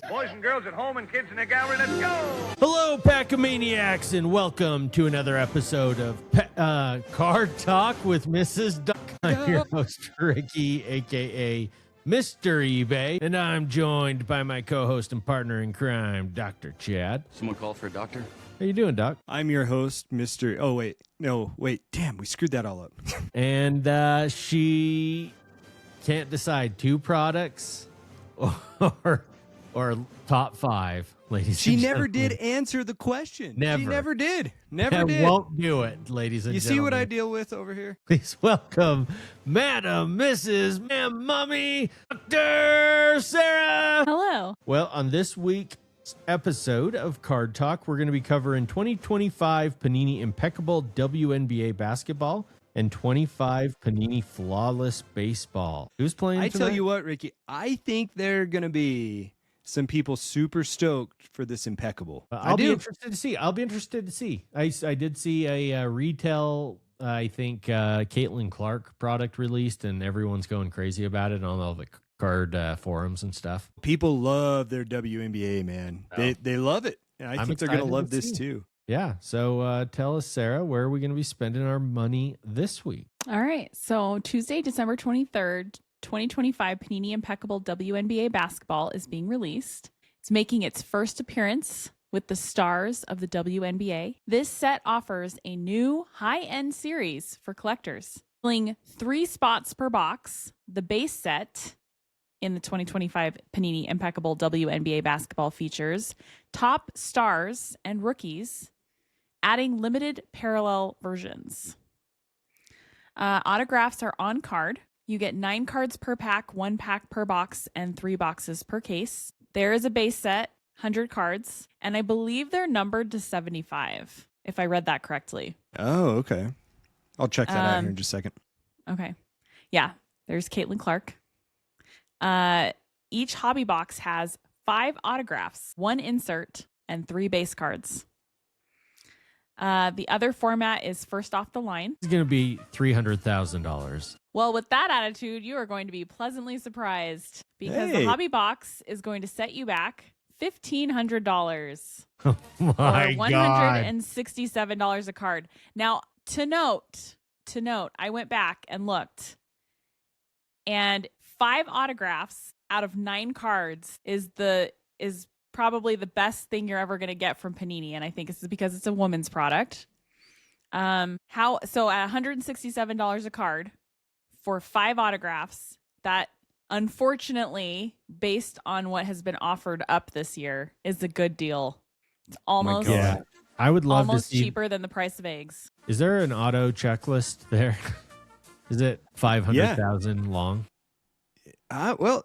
Boys and girls at home and kids in the gallery, let's go! Hello, Pack-O-Maniacs, and welcome to another episode of Card Talk with Mrs. Duck. I'm your host, Ricky, a.k.a. Mr. eBay, and I'm joined by my co-host and partner in crime, Dr. Chad. Someone call for a doctor? How you doing, Doc? I'm your host, Mr. Oh, wait. No, wait. Damn, we screwed that all up. And she can't decide two products or top five, ladies She and never gentlemen. did answer the question. Never. She never did. Never I did. won't do it, ladies and You gentlemen. see what I deal with over here? Please welcome Madam, Mrs., Ma'am, Mommy, Dr. Sarah. Hello. Well, on this week's episode of Card Talk, we're going to be covering 2025 Panini Impeccable WNBA Basketball and 25 Panini Flawless Baseball. Who's playing I tonight? tell you what, Ricky, I think there are going to be some people super stoked for this Impeccable. I'll be interested to see. I did see a retail, I think, Caitlin Clark product released, and everyone's going crazy about it on all the card forums and stuff. People love their WNBA, man. Oh. They love it. And I think they're going to love this too. Yeah. So tell us, Sarah, where are we going to be spending our money this week? All right. So Tuesday, December 23rd, 2025 Panini Impeccable WNBA Basketball is being released. It's making its first appearance with the stars of the WNBA. This set offers a new high-end series for collectors, filling 3 spots per box. The base set in the 2025 Panini Impeccable WNBA Basketball features top stars and rookies, adding limited parallel versions. Autographs are on card. You get 9 cards per pack, 1 pack per box, and 3 boxes per case. There is a base set, 100 cards, and I believe they're numbered to 75, if I read that correctly. Oh, okay. I'll check that out here in just a second. Okay. Yeah, there's Caitlin Clark. Each hobby box has 5 autographs, 1 insert, and 3 base cards. The other format is first off the line. It's going to be $300,000. Well, with that attitude, you are going to be pleasantly surprised because Hey. the hobby box is going to set you back $1,500 Oh my or God. $167 a card. Now, to note, I went back and looked, and 5 autographs out of 9 cards is probably the best thing you're ever going to get from Panini, and I think it's because it's a woman's product. So at $167 a card for 5 autographs, that unfortunately, based on what has been offered up this year, is a good deal. It's almost Yeah. I would love to almost see. cheaper than the price of eggs. Is there an auto checklist there? Is it 500,000 long? Well,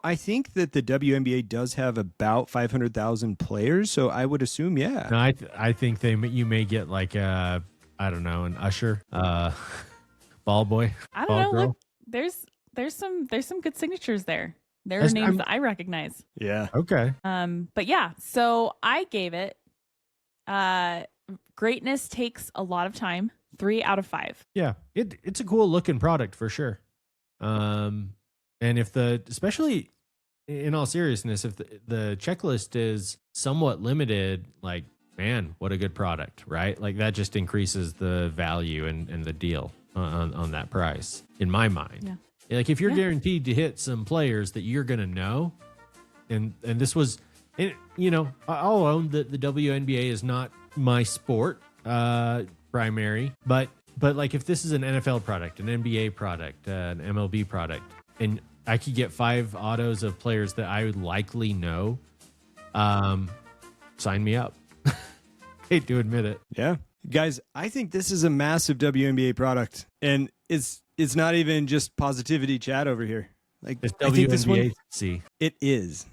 I think that the WNBA does have about 500,000 players, so I would assume, yeah. No, I think you may get like I don't know, an usher, ball boy. I ball don't know. girl. Look, there's some good signatures there. There are names that I recognize. Yeah. Okay. But yeah, so I gave it greatness takes a lot of time, 3 out of 5. Yeah, it's a cool looking product for sure. And if especially in all seriousness, if the checklist is somewhat limited, like, man, what a good product, right? Like that just increases the value and the deal on that price in my mind. Yeah. Like if you're guaranteed to hit some players that you're going to know, and this was, I'll own that the WNBA is not my sport primary, but like if this is an NFL product, an NBA product, an MLB product, and I could get 5 autos of players that I would likely know, sign me up. Hate to admit it. Yeah. Guys, I think this is a massive WNBA product, and it's not even just positivity chat over here. Like, It's I think this one, WNBA. it is.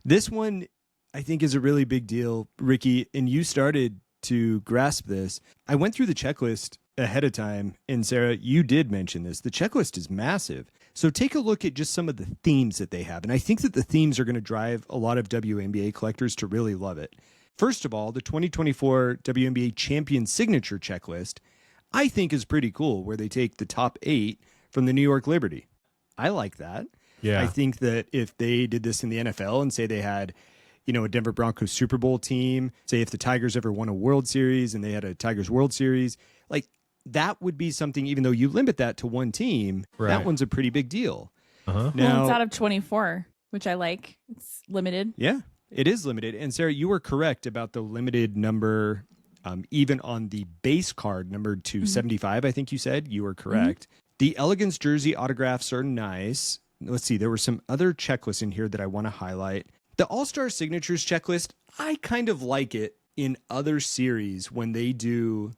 This one, I think, is a really big deal, Ricky, and you started to grasp this. I went through the checklist ahead of time, and Sarah, you did mention this. The checklist is massive. So take a look at just some of the themes that they have, and I think that the themes are going to drive a lot of WNBA collectors to really love it. First of all, the 2024 WNBA Champion Signature Checklist, I think is pretty cool, where they take the top 8 from the New York Liberty. I like that. Yeah. I think that if they did this in the NFL and say they had, a Denver Broncos Super Bowl team, say if the Tigers ever won a World Series and they had a Tigers World Series, like that would be something, even though you limit that to one team, that one's a pretty big deal. Uh-huh. Now, Well, it's out of 24, which I like. It's limited. Yeah, it is limited. And Sarah, you were correct about the limited number, even on the base card numbered to 75, I think you said. You were correct. The Elegance jersey autographs are nice. Let's see, there were some other checklists in here that I want to highlight. The All-Star Signatures checklist, I kind of like it in other series when they do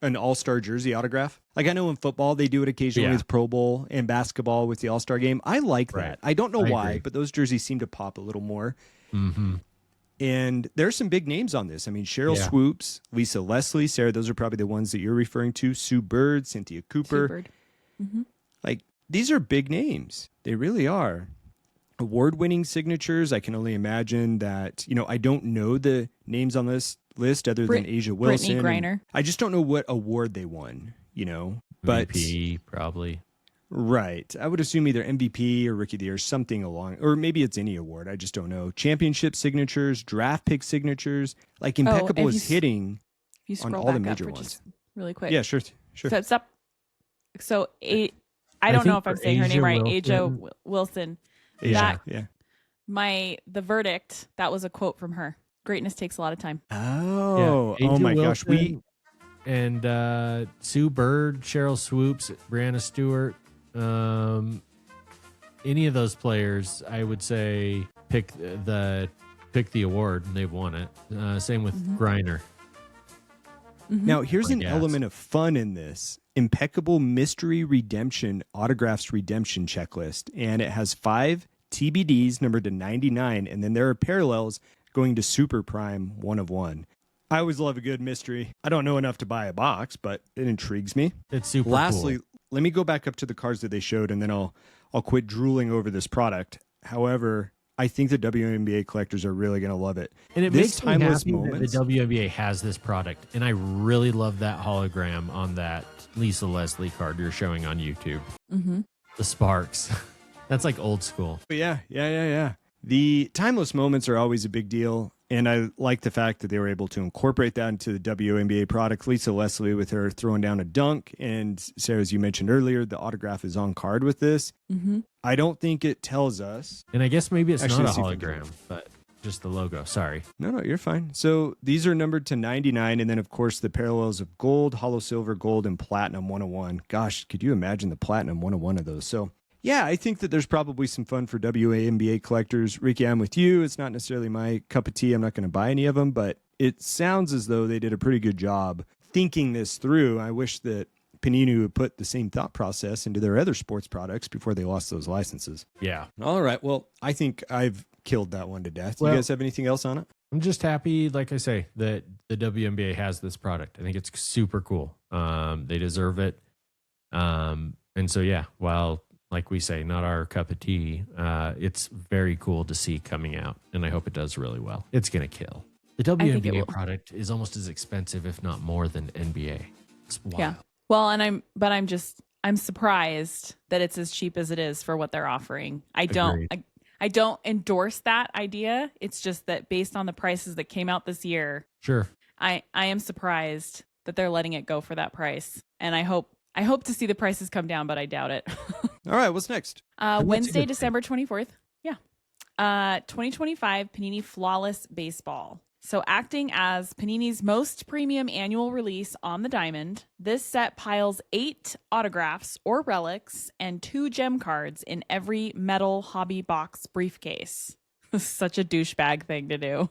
an All-Star jersey autograph. Like I know in football, they do it occasionally with Pro Bowl, and basketball with the All-Star game. I like that. I don't know why, but those jerseys seem to pop a little more. Mm-hmm. And there's some big names on this. I mean, Cheryl Swoops, Lisa Leslie, Sarah, those are probably the ones that you're referring to. Sue Bird, Cynthia Cooper. Sue Bird. Mm-hmm. Like, these are big names. They really are. Award-winning signatures, I can only imagine that, I don't know the names on this list other than Asia Wilson. Brittany Griner. I just don't know what award they won, But MVP, probably. Right. I would assume either MVP or Rookie of the Year, something along, or maybe it's any award. I just don't know. Championship signatures, draft pick signatures, like Impeccable is hitting on all the major ones. Really quick. Yeah, sure. Stop. So, I don't know if I'm saying her name right. Asia Asia Wilson. Yeah. The verdict, that was a quote from her. Greatness takes a lot of time. Oh, Asia oh my gosh. Wilson and Sue Bird, Cheryl Swoops, Brianna Stewart, any of those players, I would say pick the award and they've won it. Same with Griner. Now, here's an element of fun in this. Impeccable Mystery Redemption Autographs Redemption Checklist. And it has 5 TBDs numbered to 99. And then there are parallels going to Super Prime 1 of 1. I always love a good mystery. I don't know enough to buy a box, but it intrigues me. It's super Lastly, cool. let me go back up to the cards that they showed, and then I'll quit drooling over this product. However, I think the WNBA collectors are really going to love it. And it this makes me happy moments, that the WNBA has this product. And I really love that hologram on that Lisa Leslie card you're showing on YouTube. Mm-hmm. The sparks. That's like old school. Yeah. The timeless moments are always a big deal. And I like the fact that they were able to incorporate that into the WNBA product. Lisa Leslie with her throwing down a dunk. And Sarah, as you mentioned earlier, the autograph is on card with this. Mm-hmm. I don't think it tells us. And I guess maybe it's Actually, not a let's see if we can hologram, but just the logo. Sorry. No, you're fine. So these are numbered to 99. And then, of course, the parallels of gold, hollow silver, gold, and platinum 101. Gosh, could you imagine the platinum 101 of those? So yeah, I think that there's probably some fun for WNBA collectors. Ricky, I'm with you. It's not necessarily my cup of tea. I'm not going to buy any of them, but it sounds as though they did a pretty good job thinking this through. I wish that Panini would put the same thought process into their other sports products before they lost those licenses. Yeah. All right. Well, I think I've killed that one to death. Well, you guys have anything else on it? I'm just happy, like I say, that the WNBA has this product. I think it's super cool. They deserve it. And so, yeah, while, like we say, not our cup of tea, it's very cool to see coming out. And I hope it does really well. It's going to kill. The WNBA product is almost as expensive, if not more, than NBA. It's wild. Yeah. Well, I'm surprised that it's as cheap as it is for what they're offering. I don't endorse that idea. It's just that based on the prices that came out this year, Sure. I am surprised that they're letting it go for that price. And I hope to see the prices come down, but I doubt it. All right, what's next? Wednesday, December 24th. Yeah. 2025 Panini Flawless Baseball. So acting as Panini's most premium annual release on the diamond, this set piles 8 autographs or relics and 2 gem cards in every metal hobby box briefcase. Such a douchebag thing to do.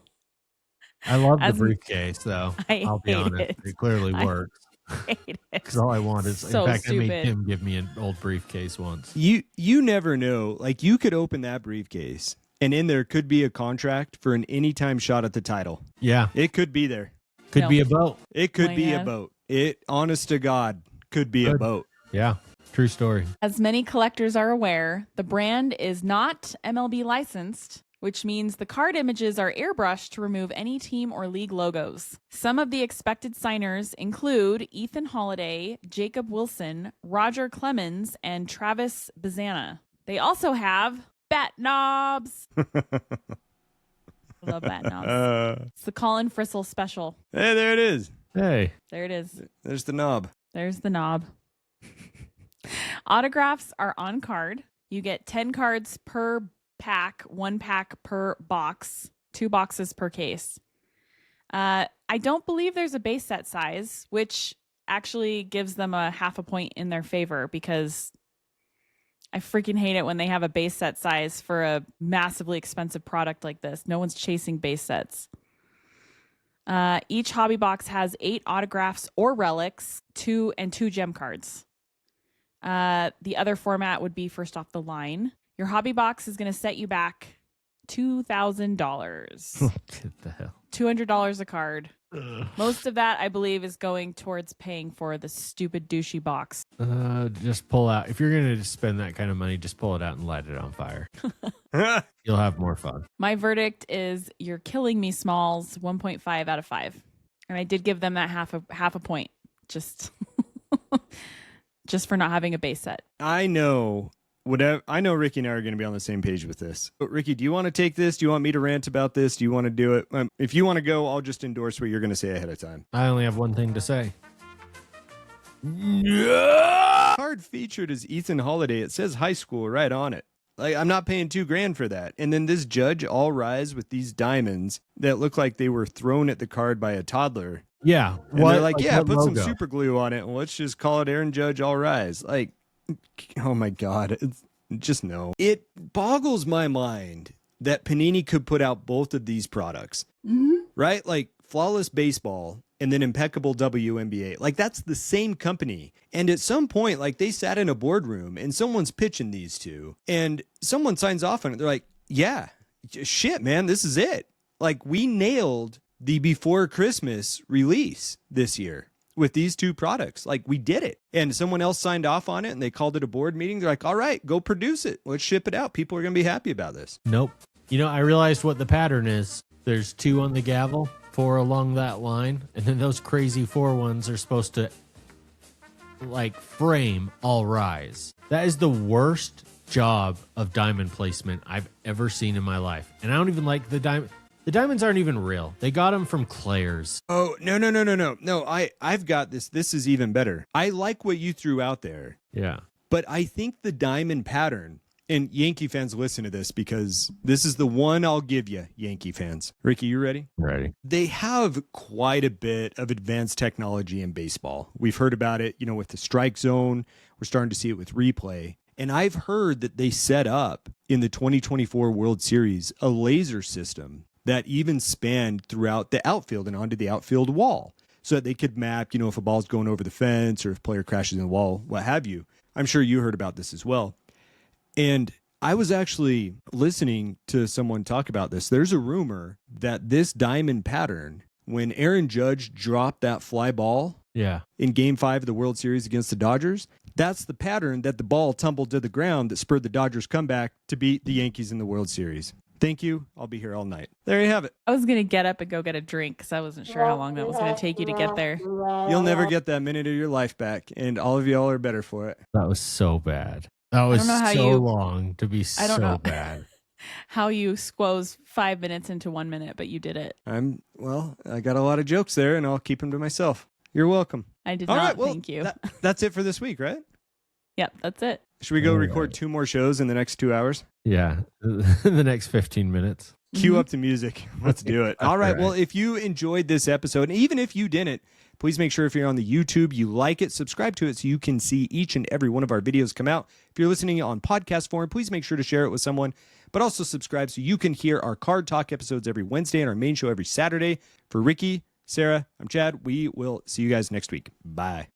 I love the briefcase, though. I'll be honest. It clearly works. Hate it. Because all I want is, So in fact, stupid. I made him give me an old briefcase once. You never know. Like, you could open that briefcase, and in there could be a contract for an anytime shot at the title. Yeah. It could be there. Could be a boat. It could Oh, be yeah. a boat. It, honest to God, could be a boat. Yeah. True story. As many collectors are aware, the brand is not MLB licensed, which means the card images are airbrushed to remove any team or league logos. Some of the expected signers include Ethan Holiday, Jacob Wilson, Roger Clemens, and Travis Bazana. They also have bat knobs. I love bat knobs. It's the Colin Frissell special. Hey, there it is. Hey. There it is. There's the knob. There's the knob. Autographs are on card. You get 10 cards per pack, 1 pack per box, 2 boxes per case. I don't believe there's a base set size, which actually gives them a half a point in their favor because I freaking hate it when they have a base set size for a massively expensive product like this. No one's chasing base sets. Each hobby box has 8 autographs or relics, 2 gem cards. The other format would be first off the line. Your hobby box is going to set you back $2,000. What the hell? $200 a card. Most of that, I believe, is going towards paying for the stupid douchey box. Just pull out. If you're going to spend that kind of money, just pull it out and light it on fire. You'll have more fun. My verdict is you're killing me, Smalls. 1.5 out of 5. And I did give them that half a point. Just for not having a base set. I know Ricky and I are going to be on the same page with this. But Ricky, do you want to take this? Do you want me to rant about this? Do you want to do it? If you want to go, I'll just endorse what you're going to say ahead of time. I only have one thing to say. Card featured is Ethan Holiday. It says high school right on it. Like, I'm not paying $2,000 for that. And then this Judge All Rise with these diamonds that look like they were thrown at the card by a toddler. Yeah. And they're like, what put some logo? super glue on it and let's just call it Aaron Judge All Rise. Like, oh my God. It's just no. It boggles my mind that Panini could put out both of these products, right? Like Flawless Baseball and then Impeccable WNBA. Like, that's the same company. And at some point, like, they sat in a boardroom and someone's pitching these two and someone signs off on it. They're like, yeah, shit, man, this is it. Like, we nailed the before Christmas release this year with these two products. Like, we did it. And someone else signed off on it and they called it a board meeting. They're like, all right, go produce it. Let's ship it out. People are going to be happy about this. Nope. You know, I realized what the pattern is. There's 2 on the gavel, 4 along that line, and then those crazy 4 ones are supposed to, like, frame All Rise. That is the worst job of diamond placement I've ever seen in my life. And I don't even like the diamond. The diamonds aren't even real. They got them from Claire's. Oh, no. No, I've got this. This is even better. I like what you threw out there. Yeah. But I think the diamond pattern, and Yankee fans listen to this because this is the one I'll give you, Yankee fans. Ricky, you ready? Ready. They have quite a bit of advanced technology in baseball. We've heard about it, with the strike zone. We're starting to see it with replay. And I've heard that they set up in the 2024 World Series a laser system that even spanned throughout the outfield and onto the outfield wall so that they could map, if a ball's going over the fence or if a player crashes in the wall, what have you. I'm sure you heard about this as well. And I was actually listening to someone talk about this. There's a rumor that this diamond pattern, when Aaron Judge dropped that fly ball in Game 5 of the World Series against the Dodgers, that's the pattern that the ball tumbled to the ground that spurred the Dodgers' comeback to beat the Yankees in the World Series. Thank you. I'll be here all night. There you have it. I was going to get up and go get a drink because I wasn't sure how long that was going to take you to get there. You'll never get that minute of your life back, and all of y'all are better for it. That was so bad. That was long to be so bad. How you squoze 5 minutes into 1 minute, but you did it. I got a lot of jokes there, and I'll keep them to myself. You're welcome. I did all not, right, well, thank you. That's it for this week, right? Yep, that's it. Should we go record 2 more shows in the next 2 hours? Yeah, in the next 15 minutes. Cue up the music. Let's do it. All right. Well, if you enjoyed this episode, and even if you didn't, please make sure if you're on the YouTube, you like it, subscribe to it so you can see each and every one of our videos come out. If you're listening on podcast form, please make sure to share it with someone, but also subscribe so you can hear our Card Talk episodes every Wednesday and our main show every Saturday. For Ricky, Sarah, I'm Chad. We will see you guys next week. Bye.